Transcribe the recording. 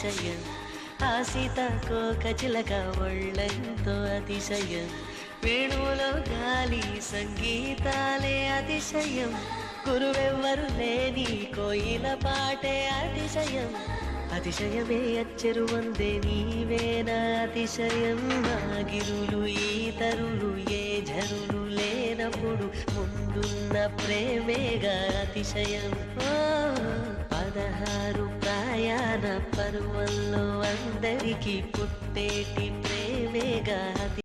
అతిశయం, ఆ సీతాకోక చిలక ఒళ్ళెంతో అతిశయం, వేణువులో గాలి సంగీతాలే అతిశయం, గురువెవ్వరు లేని కోయిల పాటే అతిశయం, అతిశయమే అచ్చెరువందే నీవేనా అతిశయం, ఆగిరులు ఈతరులు ఏ ఝరులు లేనప్పుడు ముందున్న ప్రేమేగా అతిశయం. 16 ప్రయాణ పర్వంలో అందరికీ పుట్టేటి ప్రేమేగా